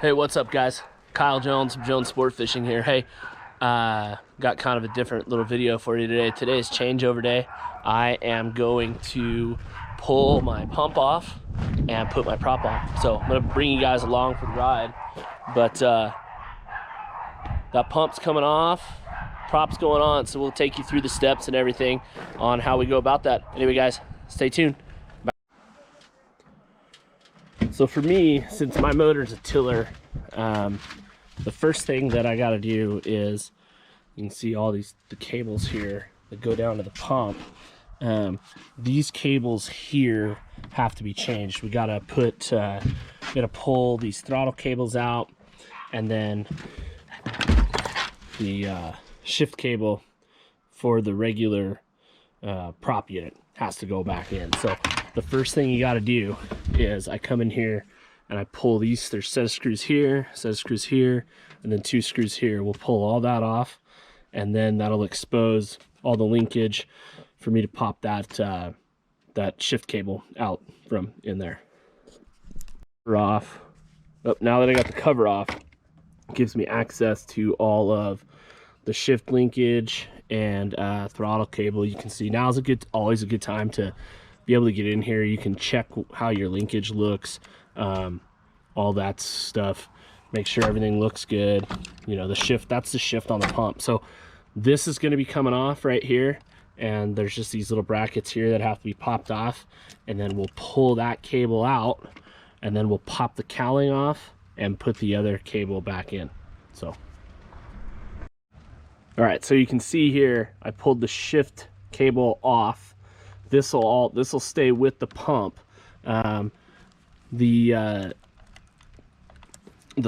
Hey, what's up, guys? Kyle Jones from Jones Sport Fishing here. Hey, got kind of a different little video for you today. Today is changeover day. I am going to pull my pump off and put my prop on. So I'm gonna bring you guys along for the ride. But that pump's coming off, prop's going on, so we'll take you through the steps and everything on how we go about that. Anyway, guys, stay tuned. Bye. So for me, since my motor's a tiller, the first thing that I got to do is, you can see all the cables here that go down to the pump. These cables here have to be changed. We gotta pull these throttle cables out, and then the shift cable for the regular prop unit has to go back in. So the first thing you got to do is I come in here and I pull these. There's a set of screws here, a set of screws here, and then 2 screws here. We'll pull all that off, and then that'll expose all the linkage for me to pop that that shift cable out from in there. Off. Oh, now that I got the cover off, it gives me access to all of the shift linkage and throttle cable. You can see now is always a good time to be able to get in here. You can check how your linkage looks, all that stuff. Make sure everything looks good. You know, the shift, that's the shift on the pump. So this is going to be coming off right here, and there's just these little brackets here that have to be popped off, and then we'll pull that cable out, and then we'll pop the cowling off and put the other cable back in. So all right, so you can see here I pulled the shift cable off. This will stay with the pump. The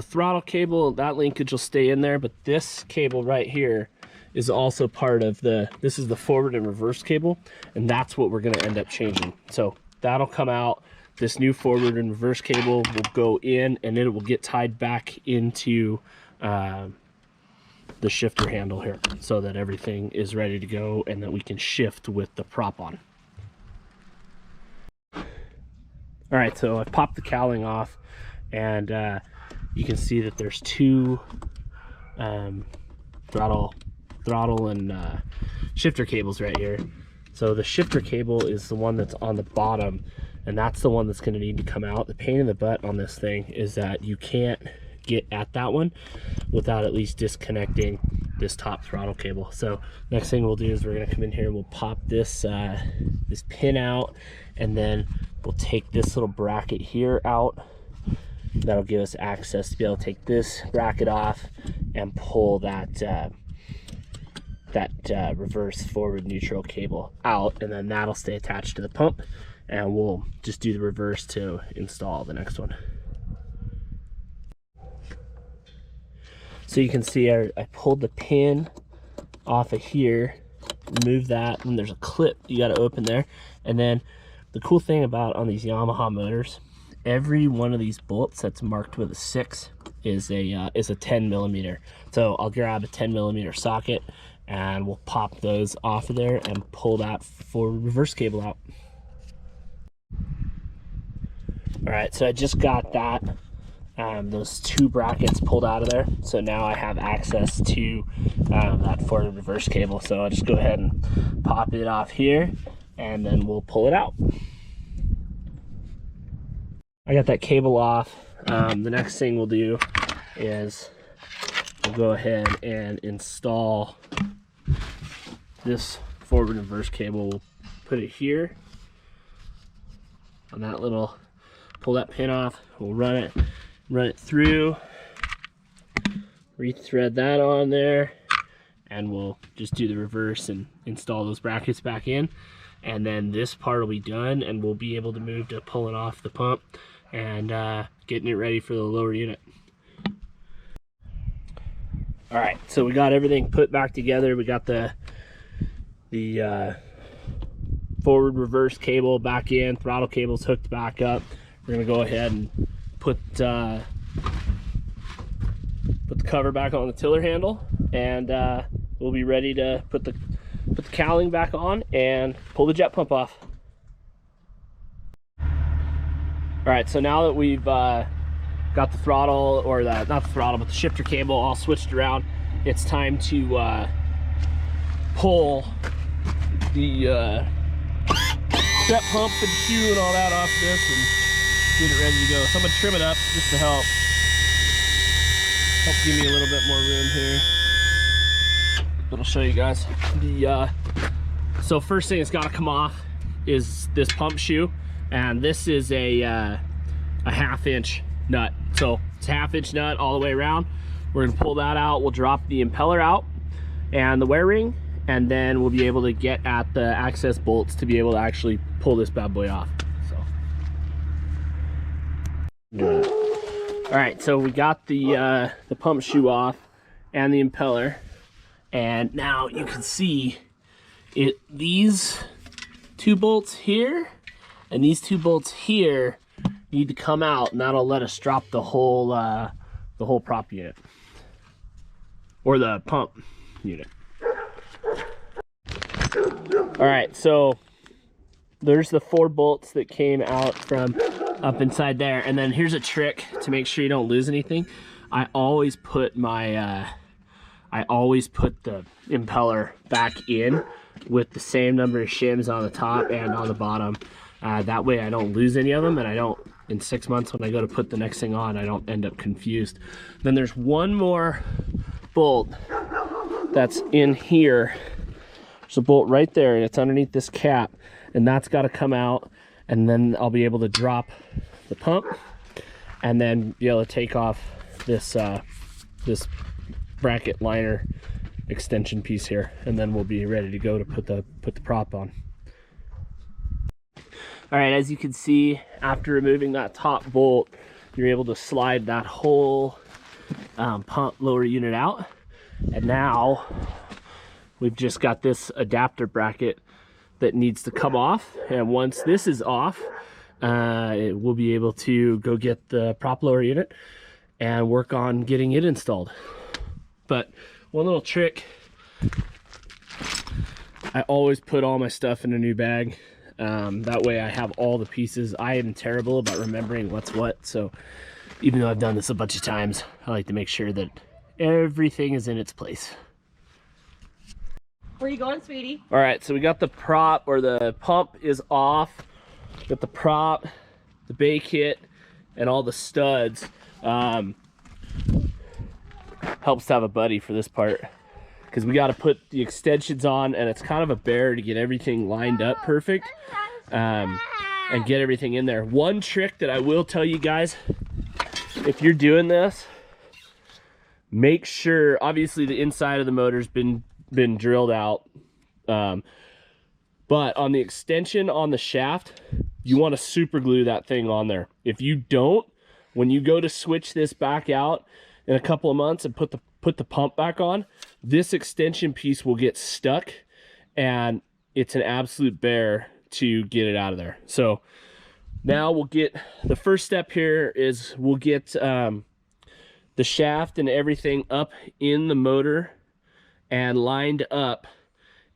throttle cable, that linkage will stay in there, but this cable right here is also part of this is the forward and reverse cable, and that's what we're going to end up changing. So that'll come out. This new forward and reverse cable will go in, and it will get tied back into the shifter handle here, so that everything is ready to go and that we can shift with the prop on. All right, so I popped the cowling off, and you can see that there's 2 throttle and shifter cables right here. So the shifter cable is the one that's on the bottom, and that's the one that's going to need to come out. The pain in the butt on this thing is that you can't get at that one without at least disconnecting this top throttle cable. So next thing we'll do is we're going to come in here and we'll pop this this pin out, and then we'll take this little bracket here out. That'll give us access to be able to take this bracket off and pull that reverse forward neutral cable out, and then that'll stay attached to the pump, and we'll just do the reverse to install the next one. So you can see I pulled the pin off of here, remove that, and there's a clip you got to open there. And then the cool thing about on these Yamaha motors, every one of these bolts that's marked with a 6 is a 10 millimeter. So I'll grab a 10 millimeter socket, and we'll pop those off of there and pull that forward reverse cable out. All right, so I just got that. Those 2 brackets pulled out of there, so now I have access to that forward and reverse cable. So I'll just go ahead and pop it off here, and then we'll pull it out. I got that cable off. The next thing we'll do is we'll go ahead and install this forward and reverse cable. We'll put it here on that little, pull that pin off, we'll run it through, rethread that on there, and we'll just do the reverse and install those brackets back in, and then this part will be done, and we'll be able to move to pulling off the pump and getting it ready for the lower unit. All right, so we got everything put back together. We got the forward reverse cable back in, throttle cables hooked back up. We're gonna go ahead and put the cover back on the tiller handle, and we'll be ready to put the cowling back on and pull the jet pump off. All right, so now that we've got the throttle, or not the throttle, but the shifter cable all switched around. It's time to pull the step pump and shoe and all that off this and get it ready to go. So I'm gonna trim it up just to help give me a little bit more room here. But I'll show you guys. So first thing that's gotta come off is this pump shoe, and this is a 1/2 inch nut. So it's a 1/2 inch nut all the way around. We're gonna pull that out. We'll drop the impeller out and the wear ring, and then we'll be able to get at the access bolts to be able to actually pull this bad boy off. So, all right, so we got the pump shoe off and the impeller, and now you can see it. These 2 bolts here and these 2 bolts here need to come out, and that'll let us drop the whole prop unit, or the pump unit. All right, so there's the 4 bolts that came out from up inside there, and then here's a trick to make sure you don't lose anything. I always put my the impeller back in with the same number of shims on the top and on the bottom. That way I don't lose any of them, and I don't, in 6 months when I go to put the next thing on, I don't end up confused. Then there's one more bolt that's in here. There's a bolt right there, and it's underneath this cap, and that's got to come out, and then I'll be able to drop the pump and then be able to take off this this bracket liner extension piece here, and then we'll be ready to go to put the prop on. All right, as you can see, after removing that top bolt, you're able to slide that whole pump lower unit out, and now we've just got this adapter bracket that needs to come off, and once this is off, we'll be able to go get the prop lower unit and work on getting it installed. But one little trick, I always put all my stuff in a new bag. That way I have all the pieces. I am terrible about remembering what's what, so even though I've done this a bunch of times, I like to make sure that everything is in its place. Where you going, sweetie? All right, so we got the prop, or the pump is off. Got the prop, the bay kit, and all the studs. Helps to have a buddy for this part, because we got to put the extensions on, and it's kind of a bear to get everything lined up perfect, and get everything in there. One trick that I will tell you guys, if you're doing this, make sure, obviously the inside of the motor's been drilled out, but on the extension on the shaft, you want to super glue that thing on there. If you don't, when you go to switch this back out in a couple of months and put the pump back on, this extension piece will get stuck, and it's an absolute bear to get it out of there. So now we'll get, the first step here is we'll get the shaft and everything up in the motor and lined up,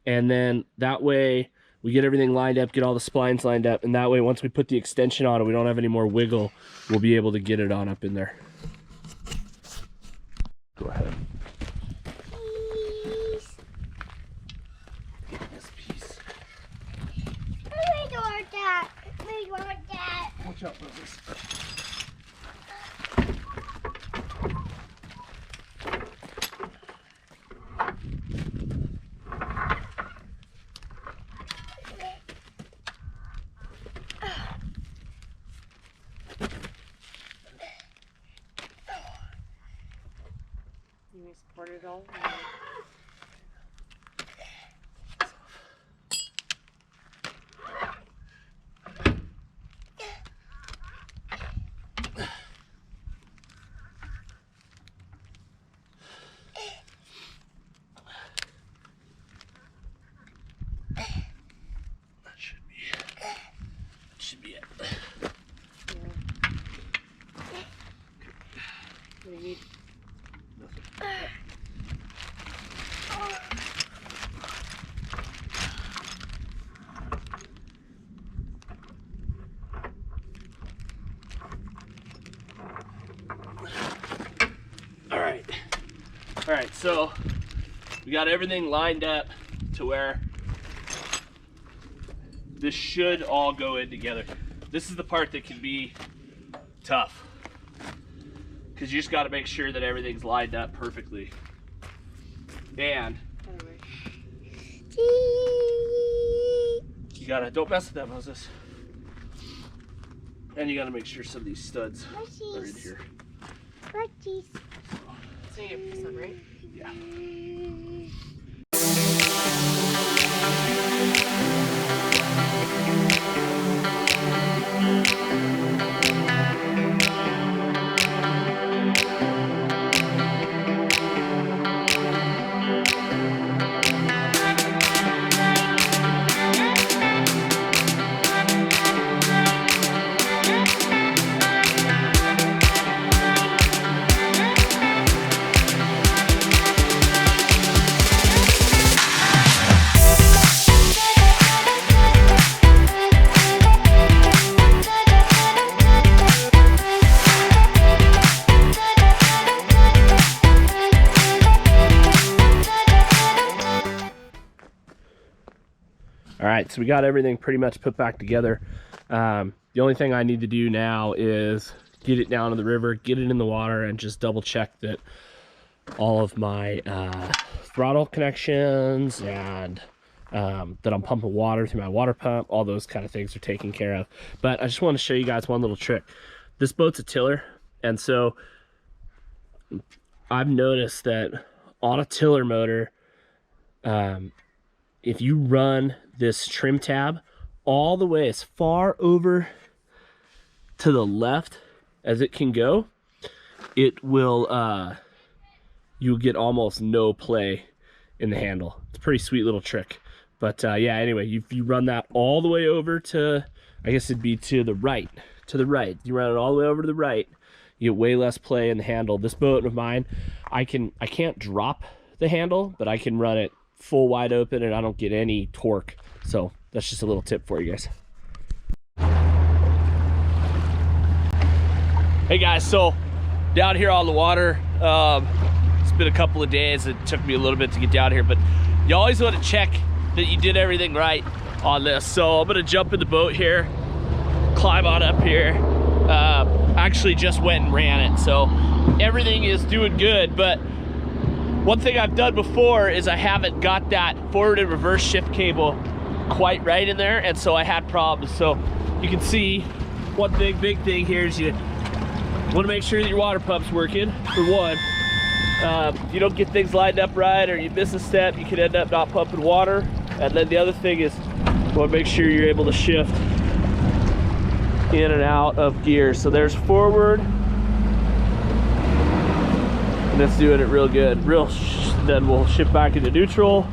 and then that way we get everything lined up, get all the splines lined up, and that way once we put the extension on and we don't have any more wiggle, we'll be able to get it on up in there. Go ahead. This piece. We want that. We want that. Watch out, brothers. You support it all? Should be it. What do you need? All right, so we got everything lined up to where this should all go in together. This is the part that can be tough, because you just got to make sure that everything's lined up perfectly. And you gotta, don't mess with that, Moses. And you gotta make sure some of these studs are in here. So you get this one, right? Yeah. All right, so we got everything pretty much put back together. The only thing I need to do now is get it down to the river, get it in the water, and just double check that all of my throttle connections and that I'm pumping water through my water pump, all those kind of things are taken care of. But I just want to show you guys one little trick. This boat's a tiller, and so I've noticed that on a tiller motor, if you run this trim tab all the way as far over to the left as it can go, it will you'll get almost no play in the handle. It's a pretty sweet little trick. But yeah, anyway, if you run that all the way over to, I guess it'd be to the right, you run it all the way over to the right, you get way less play in the handle. This boat of mine, I can't drop the handle, but I can run it full wide open and I don't get any torque. So that's just a little tip for you guys. Hey guys, so down here on the water, it's been a couple of days. It took me a little bit to get down here, but you always want to check that you did everything right on this. So I'm gonna jump in the boat here, climb on up here. Actually just went and ran it, so everything is doing good. But one thing I've done before is I haven't got that forward and reverse shift cable quite right in there, and so I had problems. So you can see one big thing here is you want to make sure that your water pump's working, for one. If you don't get things lined up right or you miss a step, you can end up not pumping water. And then the other thing is you want to make sure you're able to shift in and out of gear. So there's forward, and it's doing it real good. Then we'll shift back into neutral,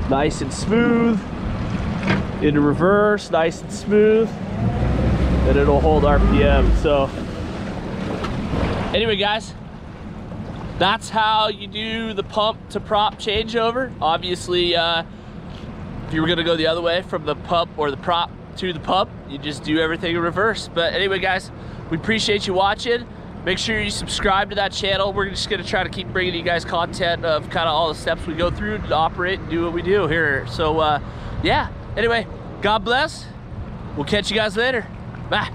nice and smooth. Into reverse, nice and smooth. And it'll hold RPM. So anyway, guys, that's how you do the pump to prop changeover. Obviously, if you were gonna go the other way from the pump or the prop to the pump, you just do everything in reverse. But anyway, guys, we appreciate you watching. Make sure you subscribe to that channel. We're just gonna try to keep bringing you guys content of kind of all the steps we go through to operate and do what we do here. So yeah, anyway, God bless. We'll catch you guys later. Bye.